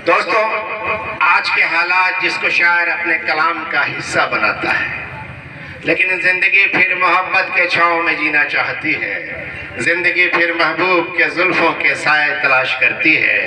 दोस्तों, आज के हालात जिसको शायर अपने कलाम का हिस्सा बनाता है, लेकिन जिंदगी फिर मोहब्बत के छांव में जीना चाहती है। जिंदगी फिर महबूब के जुल्फों के साए तलाश करती है।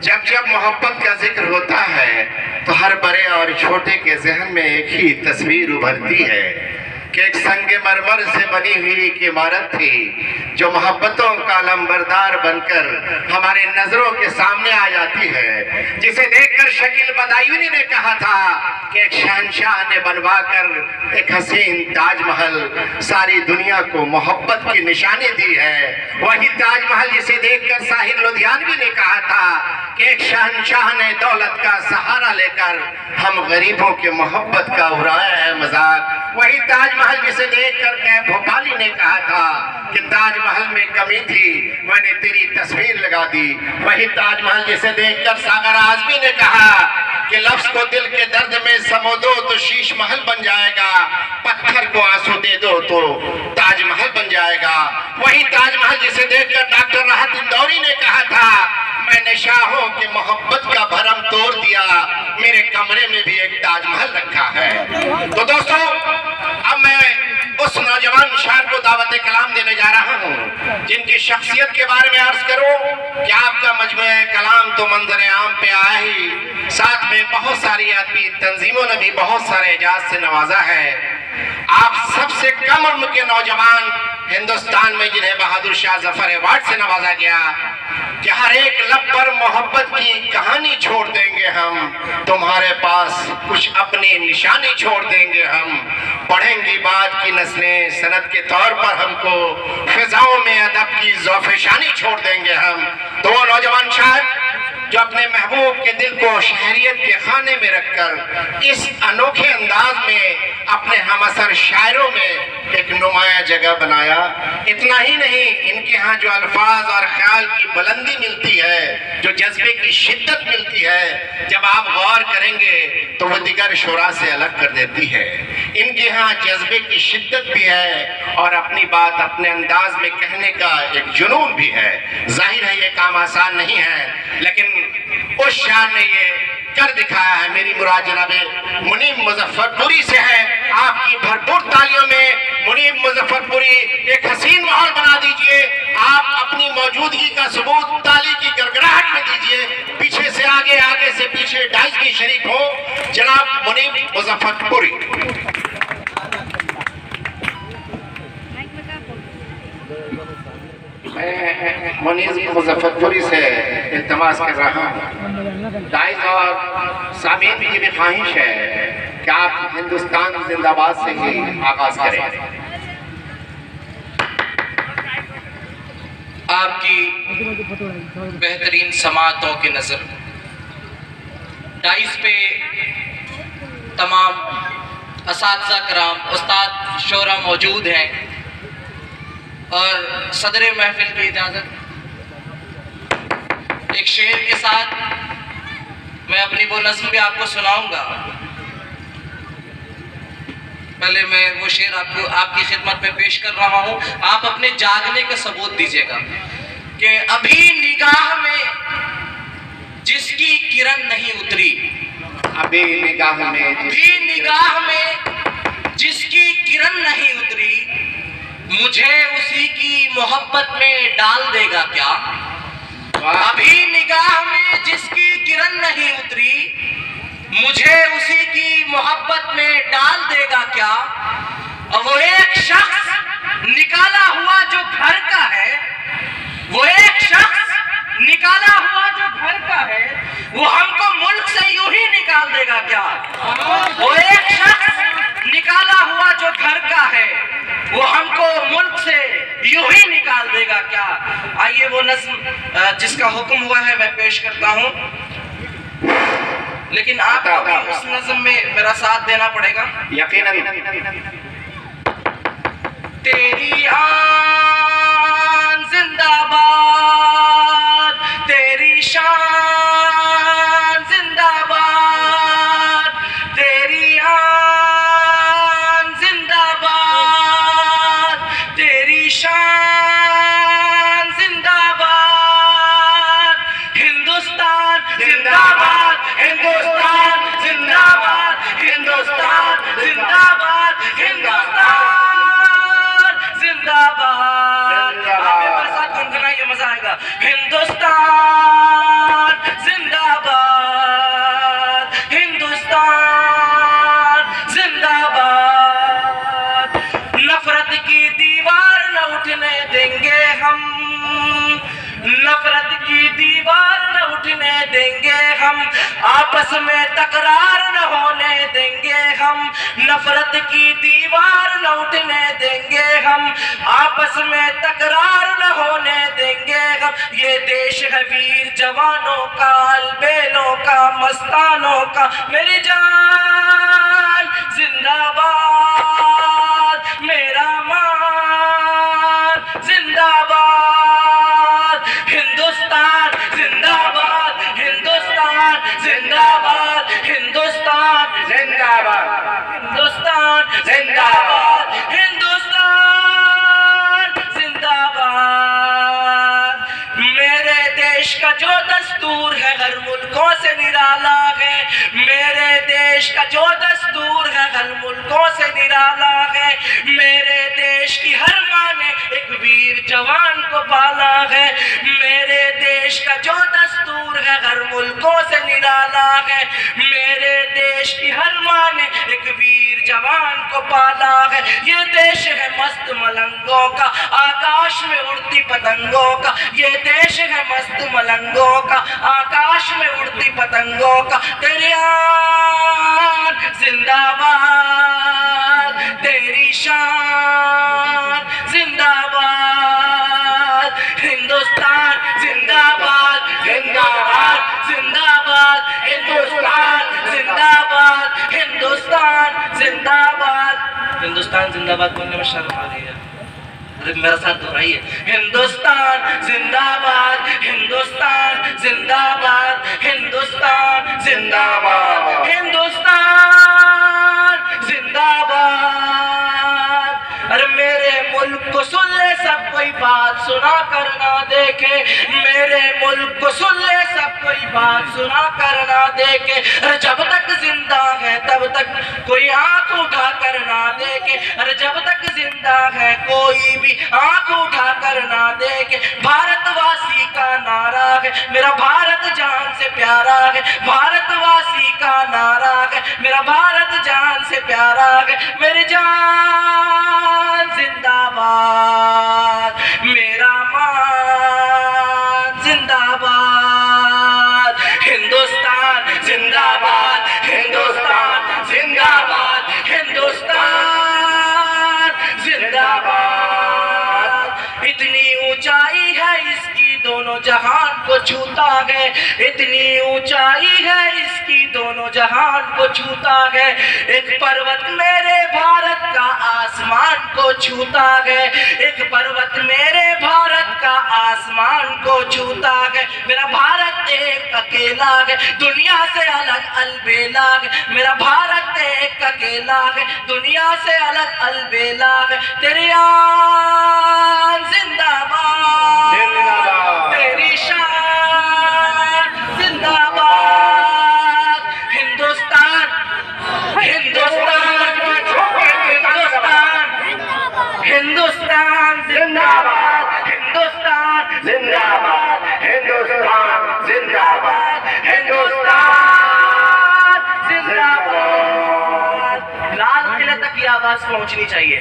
जब जब मोहब्बत का जिक्र होता है तो हर बड़े और छोटे के जहन में एक ही तस्वीर उभरती है कि एक संगे मरमर से बनी हुई एक इमारत थी जो मोहब्बतों का लंबरदार बनकर हमारे नजरों के सामने आ जाती है, जिसे देखकर शकील बदायूनी ने कहा था कि एक शहंशाह ने बनवाकर एक हसीन ताजमहल सारी दुनिया को मोहब्बत की निशानी दी है। वही ताजमहल जिसे देखकर साहिर लुधियानवी ने कहा था कि एक शहंशाह ने दौलत का सहारा लेकर हम गरीबों के मोहब्बत का उड़ाया है मजाक। वही ताजमहल जिसे देखकर कैफ भोपाली ने कहा था कि ताजमहल में कमी थी, मैंने तेरी तस्वीर लगा दी। वही ताजमहल जिसे देखकर सागर आजमी ने कहा कि लफ्ज को दिल के दर्द में समो दो तो शीश महल बन जाएगा, पत्थर को आंसू दे दो तो ताजमहल बन जाएगा। वही ताजमहल जिसे देखकर डॉक्टर राहत इंदौरी ने कहा था, मैंने शाहों की मोहब्बत का भरम तोड़ दिया, मेरे कमरे में भी एक ताजमहल रखा है। तो दोस्तों, अब मैं उस नौजवान शायर को दावत कलाम देने जा रहा हूँ जिनकी शख्सियत के बारे में अर्ज करूँ कि आपका मजमूआ कलाम तो मंजर आम पे आया ही, साथ में बहुत सारी आदमी तंजीमों ने भी बहुत सारे एजाज से नवाजा है। आप सबसे कम उम्र के नौजवान हिंदुस्तान में जिन्हें बहादुर शाह जफर अवार्ड से नवाजा गया कि हर एक लब पर मोहब्बत की कहानी छोड़ देंगे हम, तुम्हारे पास कुछ अपनी निशानी छोड़ देंगे हम, पढ़ेंगी बाद की नस्लें सनद के तौर पर हमको, फिजाओं में अदब की ज़ौफ़शानी छोड़ देंगे हम। तो नौजवान शायर जो अपने महबूब के दिल को शहरियत के खाने में रखकर इस अनोखे अंदाज में अपने हमअसर शायरों में एक नुमाया जगह बनाया। इतना ही नहीं, इनके यहाँ जो अल्फाज और ख्याल की बुलंदी मिलती है, जो जज्बे की शिद्दत मिलती है, जब आप गौर करेंगे तो वह दिगर शुरा से अलग कर देती है। इनके यहाँ जज्बे की शिद्दत भी है और अपनी बात अपने अंदाज में कहने का एक जुनून भी है। जाहिर है ये काम आसान नहीं है, लेकिन उस शायर ने ये कर दिखाया है। मेरी मुराद जनाबे मुनीब मुजफ्फरपुरी से है। आपकी भरपूर तालियों में मुनीब मुजफ्फरपुरी एक हसीन माहौल बना दीजिए। आप अपनी मौजूदगी का सबूत ताली की गड़गड़ाहट में दीजिए। पीछे से आगे, आगे से पीछे डाइस भी शरीक हो। जनाब मुनीब मुजफ्फरपुरी। मैं मुनीब मुजफ्फरपुरी से इल्तमास कर रहा हूँ, डाइस और सामीन की भी ख्वाहिश है कि आप हिंदुस्तान जिंदाबाद से ही आगाज करें। आपकी बेहतरीन समातों की नजर डाइस पे तमाम असातिज़ा कराम, उस्ताद शोरा मौजूद हैं और सदर महफिल की इजाज़त एक शेर के साथ मैं अपनी वो नज़्म भी आपको सुनाऊंगा। पहले मैं वो शेर आपकी खिदमत में पेश कर रहा हूँ। आप अपने जागने का सबूत दीजिएगा कि अभी निगाह में जिसकी किरण नहीं उतरी, अभी निगाह में जिसकी किरण नहीं उतरी, मुझे उसी की मोहब्बत में डाल देगा क्या। अभी निगाह में जिसकी किरण नहीं उतरी, मुझे उसी की मोहब्बत में डाल देगा क्या। और वो एक शख्स निकाला हुआ जो घर का है, वो एक शख्स निकाला हुआ जो घर का है, वो हमको मुल्क से यूं ही निकाल देगा क्या। वो एक शख्स निकाला हुआ जो घर का है, वो हमको मुल्क से यूं ही निकाल देगा क्या। आइए वो नज़्म जिसका हुक्म हुआ है मैं पेश करता हूँ, लेकिन आपको भी उस नज़्म में मेरा साथ देना पड़ेगा यकीनन। तेरी आन जिंदाबाद, तेरी शान जिंदाबाद, तेरी आन जिंदाबाद, तेरी शान जिंदाबाद। हिंदुस्तान देंगे हम, आपस में तकरार न होने देंगे हम, नफरत की दीवार न उठने देंगे हम, आपस में तकरार न होने देंगे हम। ये देश है वीर जवानों का, अलबेलों का, मस्तानों का। मेरी जान जिंदाबाद, मेरा मान जिंदाबाद, हिंदुस्तान जिंदाबाद, हिंदुस्तान जिंदाबाद, हिंदुस्तान जिंदाबाद, हिंदुस्तान जिंदाबाद, हिंदुस्तान जिंदाबाद। मेरे देश का जो दस्तूर है हर मुल्कों से निराला है, मेरे देश का जो दस्तूर है हर मुल्कों से निराला है। मेरे देश की हर माँ ने एक वीर जवान को पाला है, मेरे देश का जो दस्तूर है हर मुल्कों से निराला है। मेरे देश की हर माँ ने एक वीर जवान को पाला है। ये देश है मस्त मलंगों का, आकाश में उड़ती पतंगों का। ये देश है मस्त मलंगों का, आकाश में उड़ती पतंगों का। तेरी आन जिंदाबाद, तेरी शान जिंदाबाद, हिंदुस्तान जिंदाबाद, जिंदाबाद जिंदाबाद, हिंदुस्तान जिंदाबाद, हिंदुस्तान जिंदाबाद। हिंदुस्तान जिंदाबाद बोलने में शर्म आ रही है, मेरा साथ दोहराइए। हिंदुस्तान जिंदाबाद, हिंदुस्तान जिंदाबाद, हिंदुस्तान जिंदाबाद, हिंदुस्तान जिंदाबाद। अरे मेरे मुल्क को सुन ले सब कोई बात सुना कर ना देखे, मेरे मुल्क को सुन ले सब कोई बात सुना कर ना देखे। अरे जब तक जिंदा है तब तक कोई आंख उठा कर ना देखे, अरे जब तक जिंदा है कोई भी आंख उठा कर ना देखे। भारतवासी का नारा है, मेरा भारत जान से प्यारा है, भारतवासी का नारा है, मेरा भारत जान से प्यारा है। मेरी जान जिंदाबाद, मेरा मान जिंदाबाद, हिंदुस्तान जिंदाबाद, हिंदुस्तान जिंदाबाद, हिंदुस्तान जिंदाबाद। इतनी ऊंचाई है इसकी दोनों जहान को छूता है, इतनी ऊंचाई है इसकी दोनों जहान को छूता है। एक पर्वत मेरे भारत का आसमान को छूता है, एक पर्वत मेरे भारत का आसमान को छूता है। मेरा भारत एक अकेला है, दुनिया से अलग अलबेला है। मेरा भारत एक अकेला है, दुनिया से अलग अलबेला है। तेरी आन जिंदाबाद, तेरी शान जिंदाबाद, हिंदुस्तान हिंदुस्तान हिंदुस्तान हिंदुस्तान जिंदाबाद, हिंदुस्तान जिंदाबाद, हिंदुस्तान जिंदाबाद, हिंदुस्तान जिंदाबाद। लाल किले तक की आवाज पहुंचनी चाहिए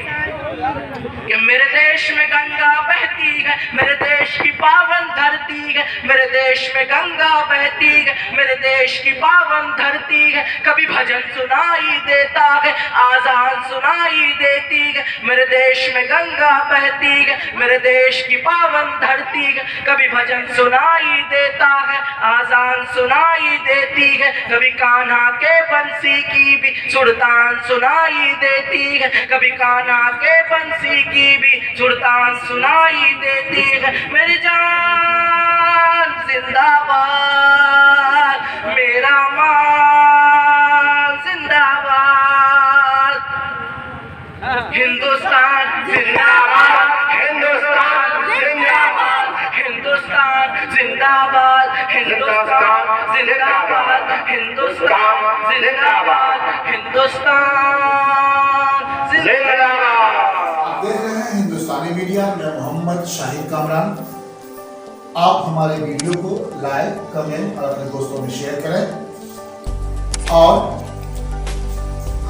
कि मेरे देश में गंगा बहती है, मेरे देश की पावन धरती है, मेरे देश में गंगा बहती है, मेरे देश की पावन धरती है। कभी भजन सुनाई देता है, आजान सुनाई देती है। मेरे देश में गंगा बहती है, मेरे देश की पावन धरती है। कभी भजन सुनाई देता है, आजान सुनाई देती है। कभी कान्हा के बंसी की भी सुरतान सुनाई देती है, कभी कान्हा के बंसी की भी सुरतान सुनाई देती है। मेरी जान जिंदाबाद, मेरा मान जिंदाबाद, हिंदुस्तान जिंदाबाद, हिंदुस्तान जिंदाबाद, हिंदुस्तान जिंदाबाद, हिंदुस्तान जिंदाबाद, हिंदुस्तान जिंदाबाद, हिंदुस्तान जिंदाबाद। देख रहे हैं हिंदुस्तानी मीडिया, मैं मोहम्मद शाहिद कामरान। आप हमारे वीडियो को लाइक, कमेंट और अपने दोस्तों में शेयर करें और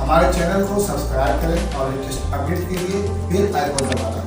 हमारे चैनल को सब्सक्राइब करें और लेटेस्ट अपडेट के लिए बेल आइकन दबाएं।